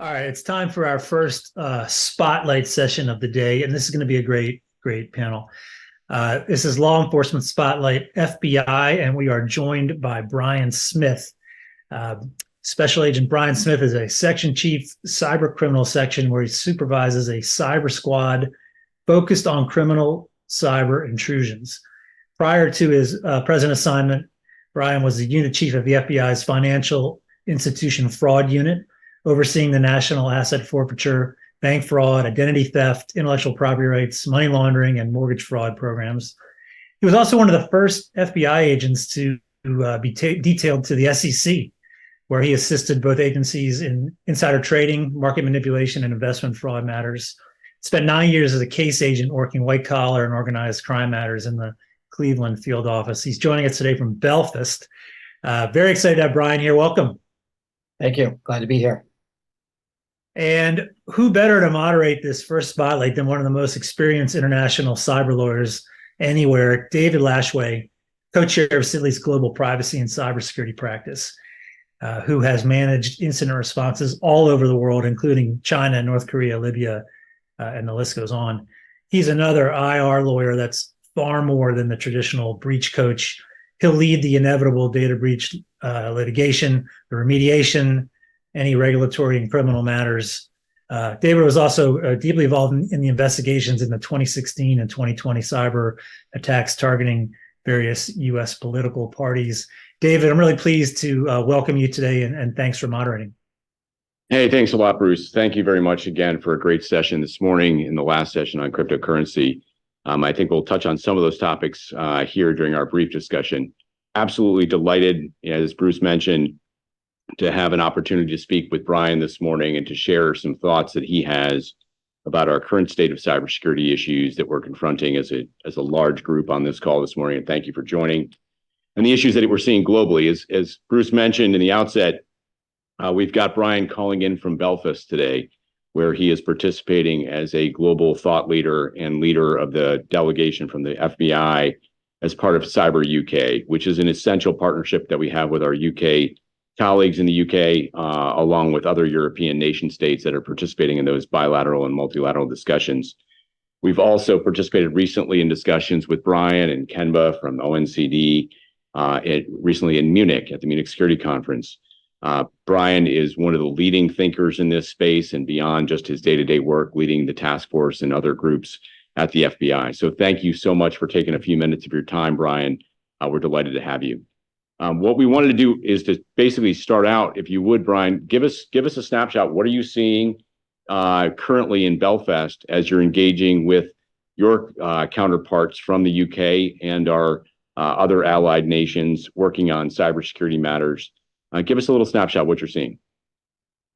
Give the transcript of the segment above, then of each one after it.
All right, it's time for our first spotlight session of the day, and this is going to be a great panel. This is Law Enforcement Spotlight FBI, and we are joined by Bryan Smith. Uh, Special Agent Bryan Smith is a section chief, cyber criminal section, where he supervises a cyber squad focused on criminal cyber intrusions. Prior to his present assignment, Bryan was the unit chief of the FBI's Financial Institution Fraud Unit, overseeing the national asset forfeiture, bank fraud, identity theft, intellectual property rights, money laundering, and mortgage fraud programs. He was also one of the first FBI agents to be detailed to the SEC, where he assisted both agencies in insider trading, market manipulation, and investment fraud matters. Spent 9 years as a case agent working white collar and organized crime matters in the Cleveland field office. He's joining us today from Belfast. Very excited to have Bryan here. Welcome. Thank you. Glad to be here. And who better to moderate this first spotlight than one of the most experienced international cyber lawyers anywhere, David Lashway, co-chair of Sidley's global privacy and cybersecurity practice, who has managed incident responses all over the world, including China, North Korea, Libya, and the list goes on. He's another IR lawyer that's far more than the traditional breach coach. He'll lead the inevitable data breach litigation, the remediation, any regulatory and criminal matters. David was also deeply involved in the investigations in the 2016 and 2020 cyber attacks targeting various U.S. political parties. David, I'm really pleased to welcome you today, and thanks for moderating. Hey, thanks a lot, Bruce. Thank you very much again for a great session this morning in the last session on cryptocurrency. I think we'll touch on some of those topics here during our brief discussion. Absolutely delighted, as Bruce mentioned, to have an opportunity to speak with Bryan this morning and to share some thoughts that he has about our current state of cybersecurity issues that we're confronting as a large group on this call this morning. And thank you for joining. And the issues that we're seeing globally, as Bruce mentioned in the outset, we've got Bryan calling in from Belfast today, where he is participating as a global thought leader and leader of the delegation from the FBI as part of Cyber UK, which is an essential partnership that we have with our UK colleagues in the UK, along with other European nation states that are participating in those bilateral and multilateral discussions. We've also participated recently in discussions with Bryan and Kenba from OECD, recently in Munich at the Munich Security Conference. Bryan is one of the leading thinkers in this space and beyond just his day-to-day work, leading the task force and other groups at the FBI. So thank you so much for taking a few minutes of your time, Bryan. We're delighted to have you. What we wanted to do is to basically start out, if you would, Bryan, give us a snapshot. What are you seeing currently in Belfast as you're engaging with your counterparts from the UK and our other allied nations working on cybersecurity matters? Give us a little snapshot of what you're seeing.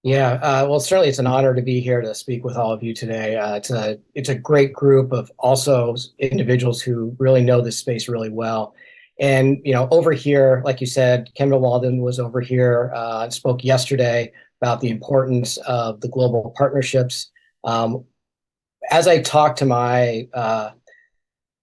Yeah, well, certainly it's an honor to be here to speak with all of you today. It's a great group of also individuals who really know this space really well. And, over here, like you said, Kendall Walden was over here and spoke yesterday about the importance of the global partnerships. As I talk to my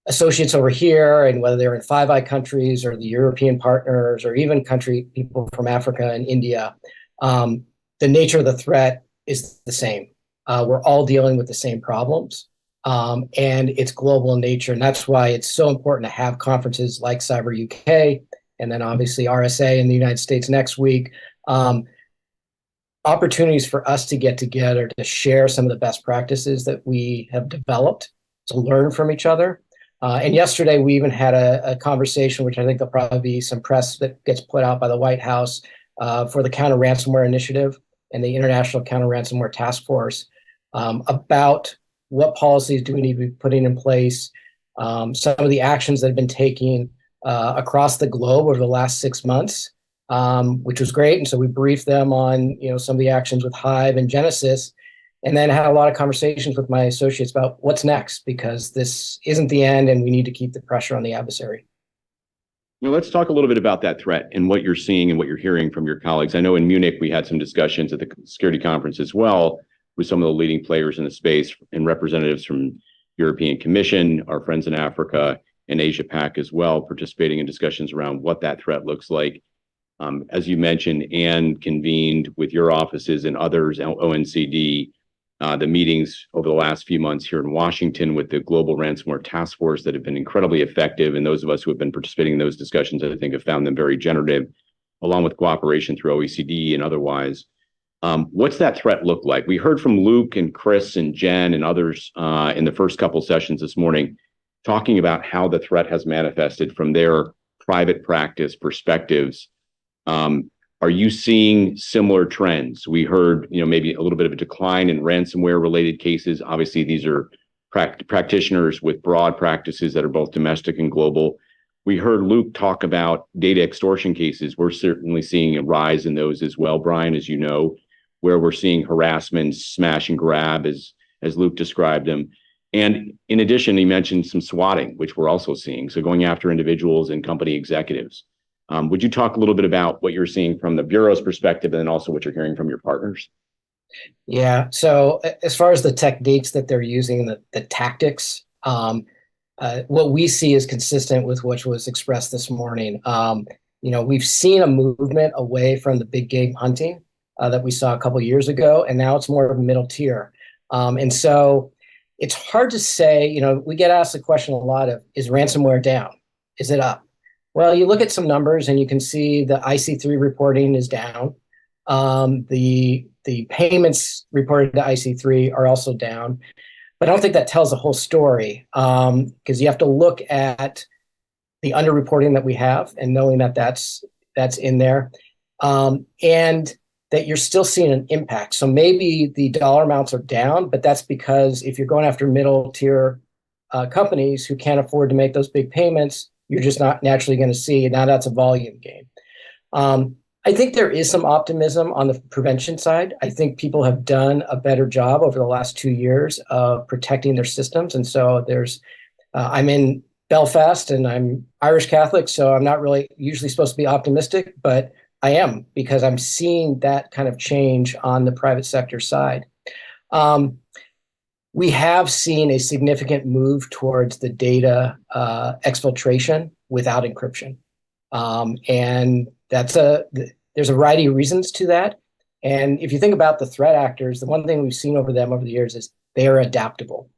associates over here, and whether they're in Five Eye countries or the European partners or even people from Africa and India, the nature of the threat is the same. We're all dealing with the same problems. And it's global in nature. And that's why it's so important to have conferences like Cyber UK, and then obviously RSA in the United States next week. Opportunities for us to get together to share some of the best practices that we have developed, to learn from each other. And yesterday we even had a conversation, which I think there'll probably be some press that gets put out by the White House for the Counter Ransomware Initiative and the International Counter Ransomware Task Force about what policies do we need to be putting in place, some of the actions that have been taken across the globe over the last 6 months, which was great. And so we briefed them on some of the actions with Hive and Genesis, and then had a lot of conversations with my associates about what's next, because this isn't the end and we need to keep the pressure on the adversary. Let's talk a little bit about that threat and what you're seeing and what you're hearing from your colleagues. I know in Munich we had some discussions at the security conference as well, with some of the leading players in the space and representatives from European Commission, our friends in Africa and Asia Pac as well, participating in discussions around what that threat looks like. As you mentioned, Anne convened with your offices and others, ONCD, the meetings over the last few months here in Washington with the Global Ransomware Task Force that have been incredibly effective. And those of us who have been participating in those discussions, I think, have found them very generative, along with cooperation through OECD and otherwise. What's that threat look like? We heard from Luke and Chris and Jen and others in the first couple sessions this morning, talking about how the threat has manifested from their private practice perspectives. Are you seeing similar trends? We heard, maybe a little bit of a decline in ransomware related cases. Obviously, these are practitioners with broad practices that are both domestic and global. We heard Luke talk about data extortion cases. We're certainly seeing a rise in those as well, Bryan, as you know, where we're seeing harassment, smash and grab, as Luke described them. And in addition, he mentioned some swatting, which we're also seeing. So going after individuals and company executives. Would you talk a little bit about what you're seeing from the Bureau's perspective and then also what you're hearing from your partners? Yeah. So as far as the techniques that they're using, the tactics, what we see is consistent with what was expressed this morning. We've seen a movement away from the big game hunting that we saw a couple of years ago, and now it's more of a middle tier. And so it's hard to say, we get asked the question a lot of, is ransomware down? Is it up? Well, you look at some numbers and you can see the IC3 reporting is down. The payments reported to IC3 are also down. But I don't think that tells the whole story, because you have to look at the underreporting that we have and knowing that that's in there, and that you're still seeing an impact. So maybe the dollar amounts are down, but that's because if you're going after middle tier companies who can't afford to make those big payments, you're just not naturally going to see. Now that's a volume game. I think there is some optimism on the prevention side. I think people have done a better job over the last 2 years of protecting their systems. And so I'm in Belfast and I'm Irish Catholic, so I'm not really usually supposed to be optimistic, but I am, because I'm seeing that kind of change on the private sector side. We have seen a significant move towards the data exfiltration without encryption. And there's a variety of reasons to that. And if you think about the threat actors, the one thing we've seen over them over the years is they are adaptable.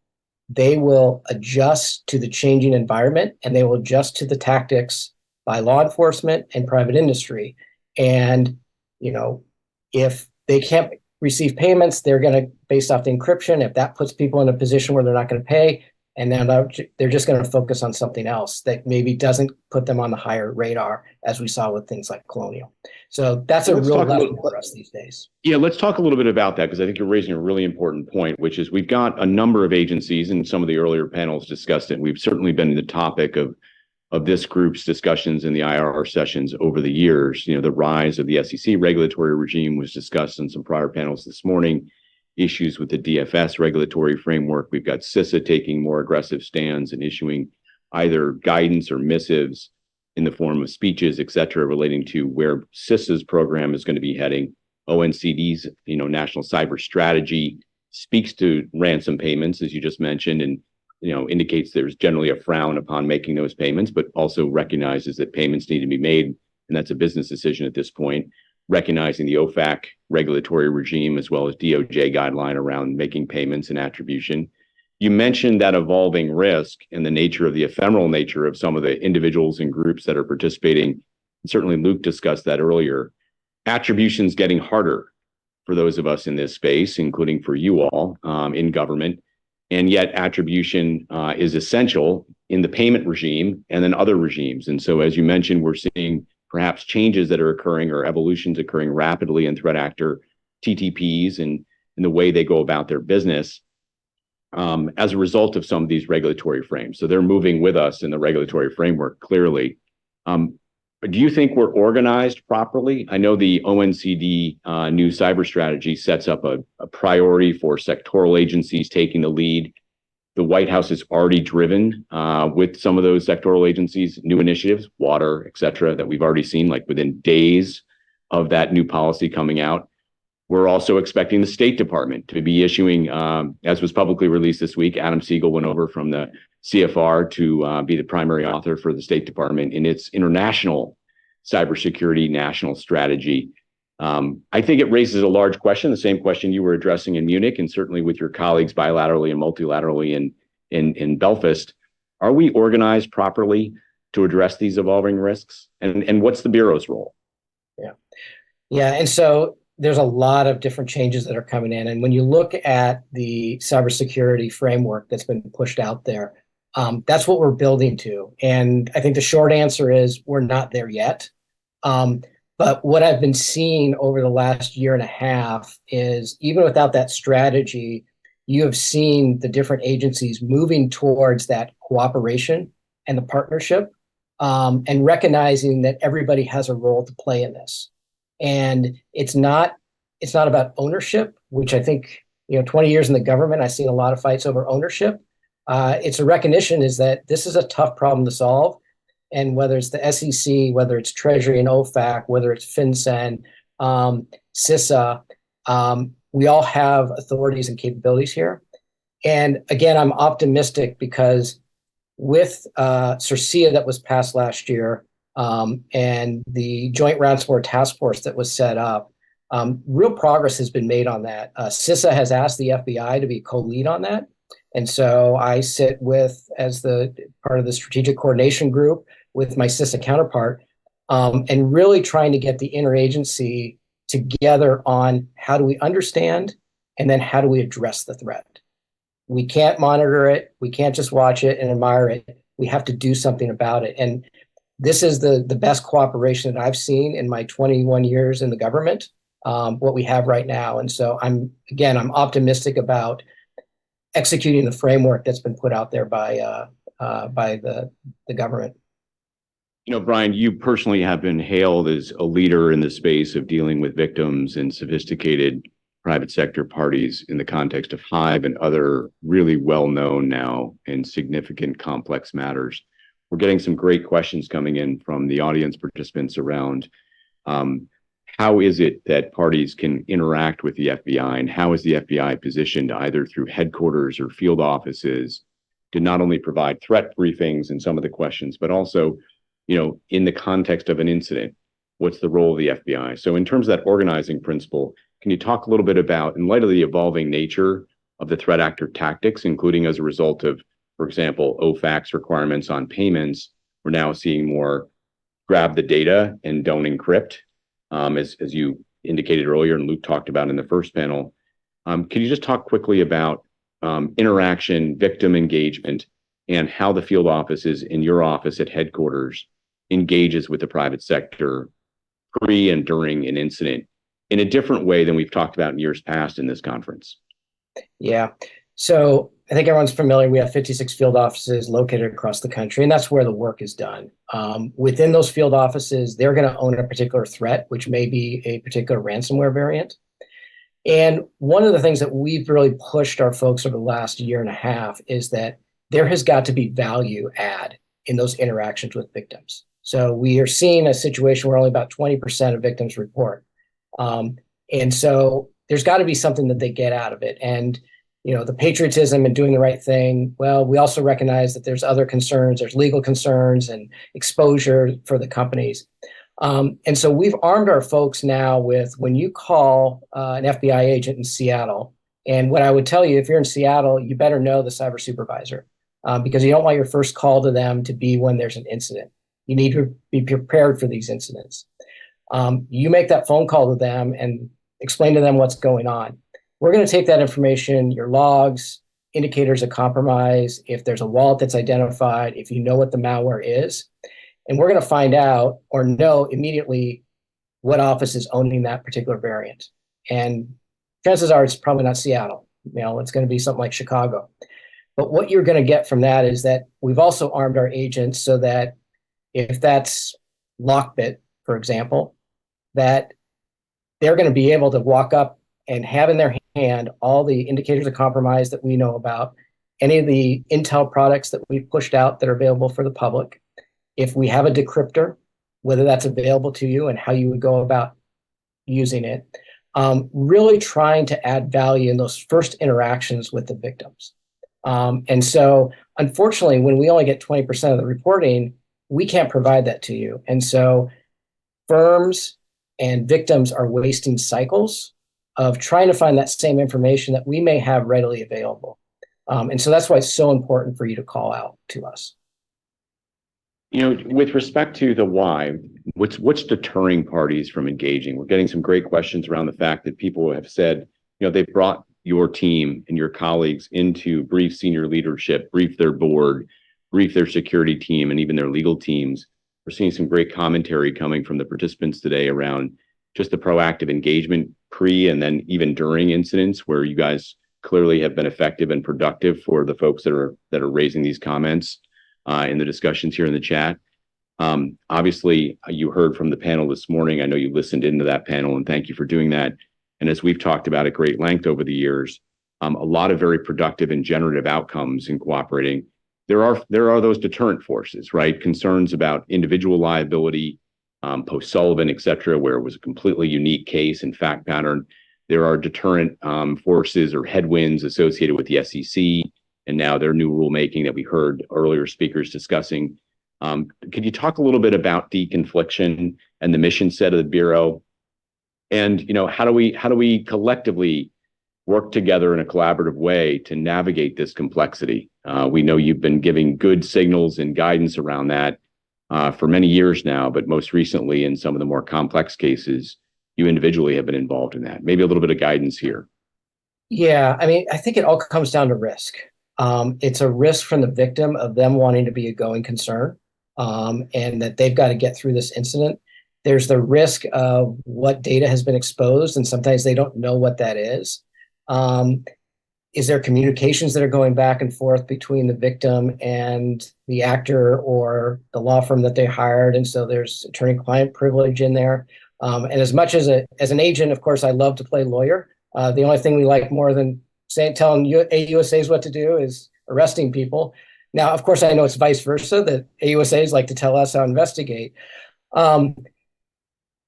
They will adjust to the changing environment, and they will adjust to the tactics by law enforcement and private industry. And, if they can't receive payments, they're going to, based off the encryption, if that puts people in a position where they're not going to pay, and then they're just going to focus on something else that maybe doesn't put them on the higher radar, as we saw with things like Colonial. So that's a real lesson for us these days. Yeah, let's talk a little bit about that, because I think you're raising a really important point, which is we've got a number of agencies, and some of the earlier panels discussed it. We've certainly been the topic of this group's discussions in the IRR sessions over the years. The rise of the SEC regulatory regime was discussed in some prior panels this morning. Issues with the DFS regulatory framework. We've got CISA taking more aggressive stands and issuing either guidance or missives in the form of speeches, et cetera, relating to where CISA's program is going to be heading. ONCD's, national cyber strategy speaks to ransom payments, as you just mentioned, and indicates there's generally a frown upon making those payments, but also recognizes that payments need to be made, and that's a business decision at this point. Recognizing the OFAC regulatory regime as well as DOJ guideline around making payments and attribution. You mentioned that evolving risk and the nature of the ephemeral nature of some of the individuals and groups that are participating. Certainly Luke discussed that earlier. Attribution's getting harder for those of us in this space, including for you all in government. And yet attribution is essential in the payment regime and then other regimes. And so, as you mentioned, we're seeing perhaps changes that are occurring or evolutions occurring rapidly in threat actor TTPs and in the way they go about their business as a result of some of these regulatory frames. So they're moving with us in the regulatory framework, clearly. Do you think we're organized properly? I know the ONCD new cyber strategy sets up a priority for sectoral agencies taking the lead. The White House has already driven with some of those sectoral agencies, new initiatives, water, et cetera, that we've already seen, like within days of that new policy coming out. We're also expecting the State Department to be issuing, as was publicly released this week, Adam Siegel went over from the CFR to be the primary author for the State Department in its international cybersecurity national strategy. I think it raises a large question, the same question you were addressing in Munich, and certainly with your colleagues bilaterally and multilaterally in Belfast. Are we organized properly to address these evolving risks? And what's the Bureau's role? Yeah. And so there's a lot of different changes that are coming in. And when you look at the cybersecurity framework that's been pushed out there, that's what we're building to. And I think the short answer is we're not there yet. But what I've been seeing over the last year and a half is even without that strategy, you have seen the different agencies moving towards that cooperation and the partnership, and recognizing that everybody has a role to play in this. And it's not about ownership, which I think, 20 years in the government, I've seen a lot of fights over ownership. It's a recognition is that this is a tough problem to solve. And whether it's the SEC, whether it's Treasury and OFAC, whether it's FinCEN, CISA, we all have authorities and capabilities here. And again, I'm optimistic because with CIRCIA that was passed last year, and the Joint Ransomware Task Force that was set up, real progress has been made on that. CISA has asked the FBI to be co-lead on that. And so I sit as the part of the strategic coordination group with my CISA counterpart, and really trying to get the interagency together on how do we understand and then how do we address the threat. We can't monitor it. We can't just watch it and admire it. We have to do something about it. And this is the best cooperation that I've seen in my 21 years in the government, what we have right now. And so I'm optimistic about executing the framework that's been put out there by the government. Bryan, you personally have been hailed as a leader in the space of dealing with victims and sophisticated private sector parties in the context of Hive and other really well-known now and significant complex matters. We're getting some great questions coming in from the audience participants around how is it that parties can interact with the FBI, and how is the FBI positioned either through headquarters or field offices to not only provide threat briefings and some of the questions, but also, in the context of an incident, what's the role of the FBI? So in terms of that organizing principle, can you talk a little bit about, in light of the evolving nature of the threat actor tactics, including as a result of, for example, OFAC's requirements on payments, we're now seeing more grab the data and don't encrypt, as you indicated earlier and Luke talked about in the first panel. Can you just talk quickly about interaction, victim engagement, and how the field offices in your office at headquarters engages with the private sector pre and during an incident in a different way than we've talked about in years past in this conference? Yeah. So I think everyone's familiar. We have 56 field offices located across the country, and that's where the work is done. Within those field offices, they're going to own a particular threat, which may be a particular ransomware variant. And one of the things that we've really pushed our folks over the last year and a half is that there has got to be value add in those interactions with victims. So we are seeing a situation where only about 20% of victims report. And so there's got to be something that they get out of it. And, the patriotism and doing the right thing, well, we also recognize that there's other concerns, there's legal concerns and exposure for the companies. And so we've armed our folks now with, when you call an FBI agent in Seattle, and what I would tell you, if you're in Seattle, you better know the cyber supervisor, because you don't want your first call to them to be when there's an incident. You need to be prepared for these incidents. You make that phone call to them and explain to them what's going on. We're going to take that information, your logs, indicators of compromise, if there's a wallet that's identified, if you know what the malware is, and we're going to find out or know immediately what office is owning that particular variant. And chances are it's probably not Seattle. It's going to be something like Chicago. But what you're going to get from that is that we've also armed our agents so that if that's Lockbit, for example, that they're going to be able to walk up and have in their hand all the indicators of compromise that we know about, any of the Intel products that we've pushed out that are available for the public. If we have a decryptor, whether that's available to you and how you would go about using it, really trying to add value in those first interactions with the victims. And so, unfortunately, when we only get 20% of the reporting, we can't provide that to you. And so firms and victims are wasting cycles of trying to find that same information that we may have readily available. And so that's why it's so important for you to call out to us. With respect to the why, what's deterring parties from engaging? We're getting some great questions around the fact that people have said, they've brought your team and your colleagues into brief senior leadership, brief their board, brief their security team, and even their legal teams. We're seeing some great commentary coming from the participants today around just the proactive engagement pre and then even during incidents, where you guys clearly have been effective and productive for the folks that are raising these comments in the discussions here in the chat. Obviously, you heard from the panel this morning. I know you listened into that panel, and thank you for doing that. And as we've talked about at great length over the years, a lot of very productive and generative outcomes in cooperating. There are those deterrent forces, right? Concerns about individual liability, post-Sullivan, et cetera, where it was a completely unique case and fact pattern. There are deterrent forces or headwinds associated with the SEC and now their new rulemaking that we heard earlier speakers discussing. Could you talk a little bit about deconfliction and the mission set of the Bureau? And how do we collectively work together in a collaborative way to navigate this complexity? We know you've been giving good signals and guidance around that for many years now, but most recently in some of the more complex cases, you individually have been involved in that. Maybe a little bit of guidance here. Yeah, I think it all comes down to risk. It's a risk from the victim of them wanting to be a going concern, and that they've got to get through this incident. There's the risk of what data has been exposed, and sometimes they don't know what that is. Is there communications that are going back and forth between the victim and the actor or the law firm that they hired? And so there's attorney-client privilege in there. And as much as an agent, of course, I love to play lawyer. The only thing we like more than telling AUSAs what to do is arresting people. Now, of course, I know it's vice versa, that AUSAs like to tell us how to investigate.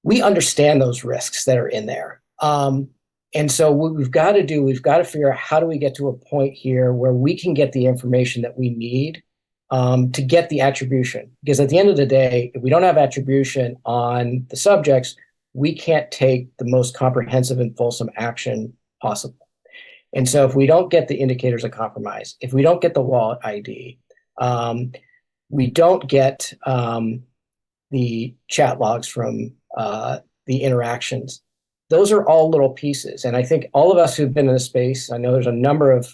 We understand those risks that are in there. And so what we've got to figure out how do we get to a point here where we can get the information that we need to get the attribution. Because at the end of the day, if we don't have attribution on the subjects, we can't take the most comprehensive and fulsome action possible. And so if we don't get the indicators of compromise, if we don't get the wallet ID, we don't get the chat logs from the interactions, those are all little pieces. And I think all of us who've been in the space, I know there's a number of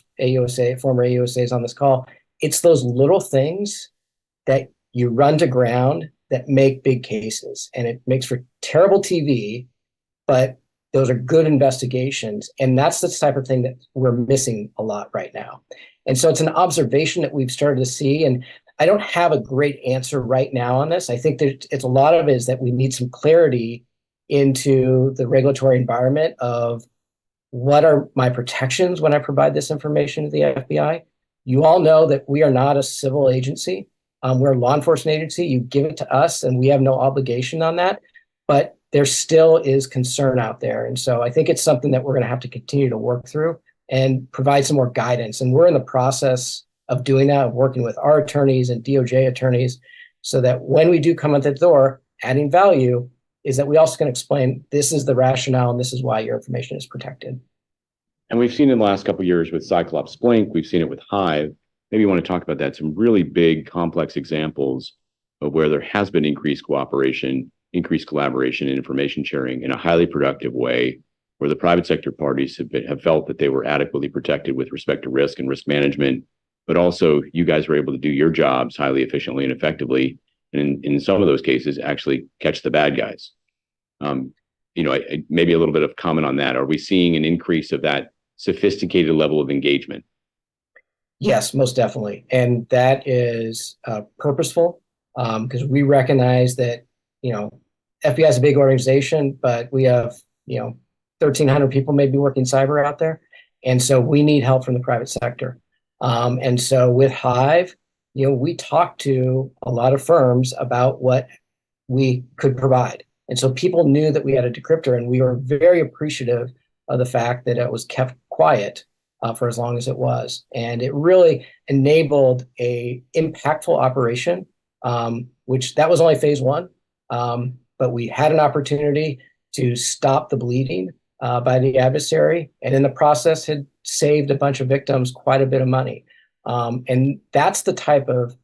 former AUSAs on this call, it's those little things that you run to ground that make big cases. And it makes for terrible TV, but those are good investigations. And that's the type of thing that we're missing a lot right now. And so it's an observation that we've started to see. And I don't have a great answer right now on this. I think that it's a lot of it is that we need some clarity into the regulatory environment of what are my protections when I provide this information to the FBI. You all know that we are not a civil agency. We're a law enforcement agency. You give it to us and we have no obligation on that, but there still is concern out there. And so I think it's something that we're going to have to continue to work through and provide some more guidance. And we're in the process of doing that, of working with our attorneys and DOJ attorneys, so that when we do come at the door, adding value, is that we also can explain this is the rationale and this is why your information is protected. And we've seen in the last couple of years with Cyclops Blink, we've seen it with Hive. Maybe you want to talk about that, some really big, complex examples of where there has been increased cooperation, increased collaboration, and information sharing in a highly productive way, where the private sector parties have felt that they were adequately protected with respect to risk and risk management, but also you guys were able to do your jobs highly efficiently and effectively, and in some of those cases, actually catch the bad guys. Maybe a little bit of comment on that. Are we seeing an increase of that sophisticated level of engagement? Yes, most definitely. And that is purposeful because we recognize that, FBI is a big organization, but we have, 1,300 people maybe working cyber out there. And so we need help from the private sector. And so with Hive, we talked to a lot of firms about what we could provide. And so people knew that we had a decryptor, and we were very appreciative of the fact that it was kept quiet for as long as it was. And it really enabled a impactful operation, which that was only phase one. But but we had an opportunity to stop the bleeding by the adversary, and in the process had saved a bunch of victims quite a bit of money. And that's the type of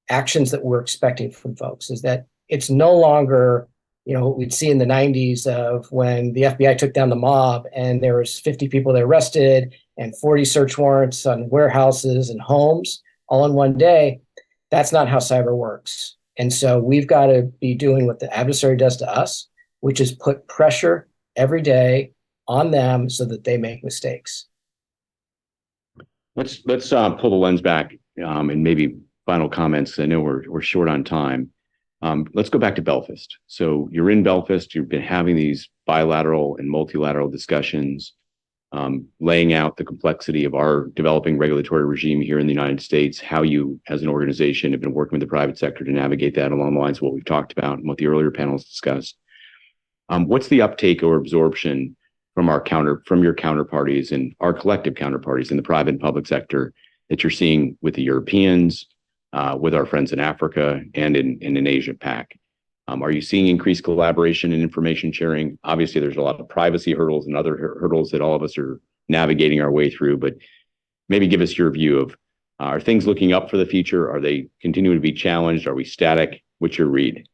actions that we're expecting from folks, is that it's no longer, what we'd see in the 90s of when the FBI took down the mob and there was 50 people that arrested and 40 search warrants on warehouses and homes all in one day. That's not how cyber works. And so we've got to be doing what the adversary does to us, which is put pressure every day on them so that they make mistakes. Let's pull the lens back and maybe final comments. I know we're short on time. Let's go back to Belfast. So you're in Belfast. You've been having these bilateral and multilateral discussions, laying out the complexity of our developing regulatory regime here in the United States, how you as an organization have been working with the private sector to navigate that along the lines of what we've talked about and what the earlier panels discussed. What's the uptake or absorption from your counterparties and our collective counterparties in the private and public sector that you're seeing with the Europeans, with our friends in Africa and in Asia Pac? Are you seeing increased collaboration and information sharing? Obviously, there's a lot of privacy hurdles and other hurdles that all of us are navigating our way through, but maybe give us your view of, are things looking up for the future? Are they continuing to be challenged? Are we static? What's your read?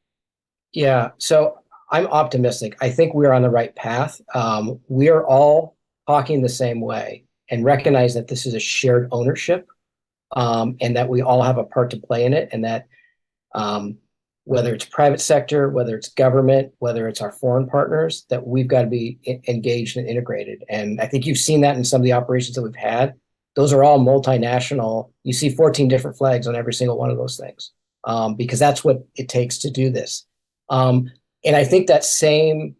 Yeah, so I'm optimistic. I think we're on the right path. We are all talking the same way and recognize that this is a shared ownership, and that we all have a part to play in it, and that whether it's private sector, whether it's government, whether it's our foreign partners, that we've got to be engaged and integrated. And I think you've seen that in some of the operations that we've had. Those are all multinational. You see 14 different flags on every single one of those things, because that's what it takes to do this. And I think that same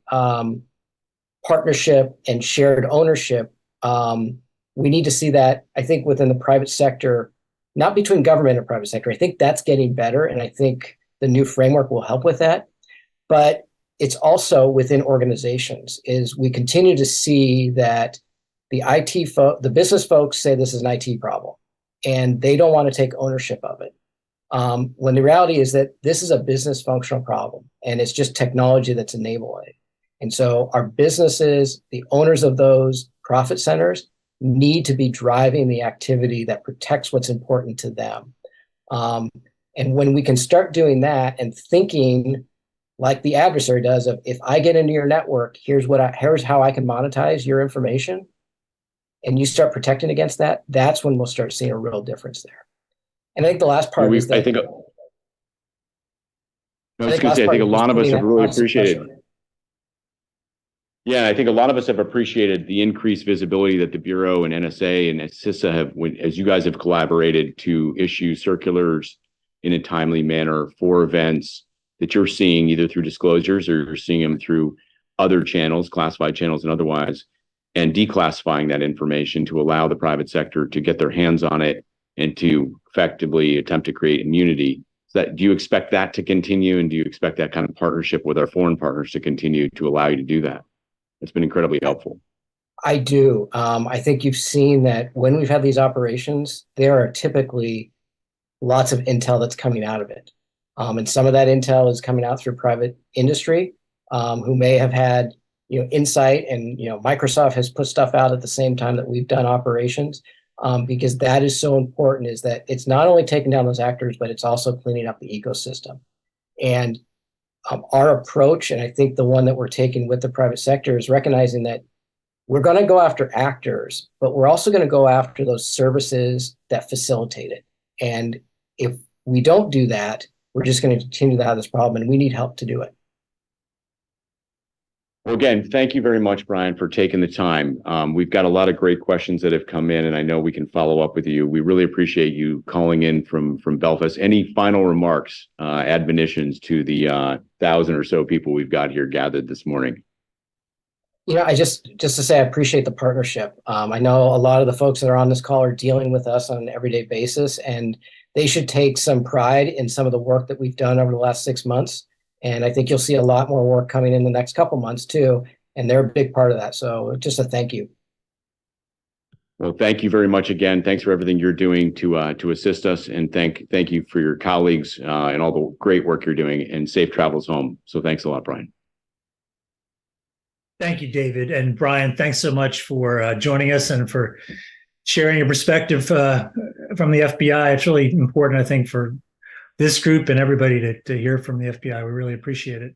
partnership and shared ownership, we need to see that, I think, within the private sector, not between government and private sector. I think that's getting better, and I think the new framework will help with that. But it's also within organizations, is we continue to see that the business folks say this is an IT problem, and they don't want to take ownership of it. When the reality is that this is a business functional problem, and it's just technology that's enabling it. And so our businesses, the owners of those profit centers, need to be driving the activity that protects what's important to them. And when we can start doing that and thinking like the adversary does of, if I get into your network, here's how I can monetize your information, and you start protecting against that, that's when we'll start seeing a real difference there. And I think the last part is that I think a lot of us have really appreciated. Yeah, I think a lot of us have appreciated the increased visibility that the Bureau and NSA and CISA have, as you guys have collaborated to issue circulars in a timely manner for events that you're seeing either through disclosures or you're seeing them through other channels, classified channels and otherwise, and declassifying that information to allow the private sector to get their hands on it and to effectively attempt to create immunity. Do you expect that to continue, and do you expect that kind of partnership with our foreign partners to continue to allow you to do that? It's been incredibly helpful. I do. I think you've seen that when we've had these operations, there are typically lots of intel that's coming out of it. And some of that intel is coming out through private industry, who may have had insight, and Microsoft has put stuff out at the same time that we've done operations, because that is so important, is that it's not only taking down those actors, but it's also cleaning up the ecosystem. And our approach, and I think the one that we're taking with the private sector, is recognizing that we're going to go after actors, but we're also going to go after those services that facilitate it. And if we don't do that, we're just going to continue to have this problem, and we need help to do it. Well, again, thank you very much, Bryan, for taking the time. We've got a lot of great questions that have come in, and I know we can follow up with you. We really appreciate you calling in from Belfast. Any final remarks, admonitions to the 1,000 or so people we've got here gathered this morning? I just to say, I appreciate the partnership. I know a lot of the folks that are on this call are dealing with us on an everyday basis, and they should take some pride in some of the work that we've done over the last 6 months. And I think you'll see a lot more work coming in the next couple months too. And they're a big part of that. So just a thank you. Well, thank you very much again. Thanks for everything you're doing to assist us, and thank you for your colleagues and all the great work you're doing, and safe travels home. So thanks a lot, Bryan. Thank you, David. And Bryan, thanks so much for joining us and for sharing your perspective from the FBI. It's really important, I think, for this group and everybody to hear from the FBI. We really appreciate it.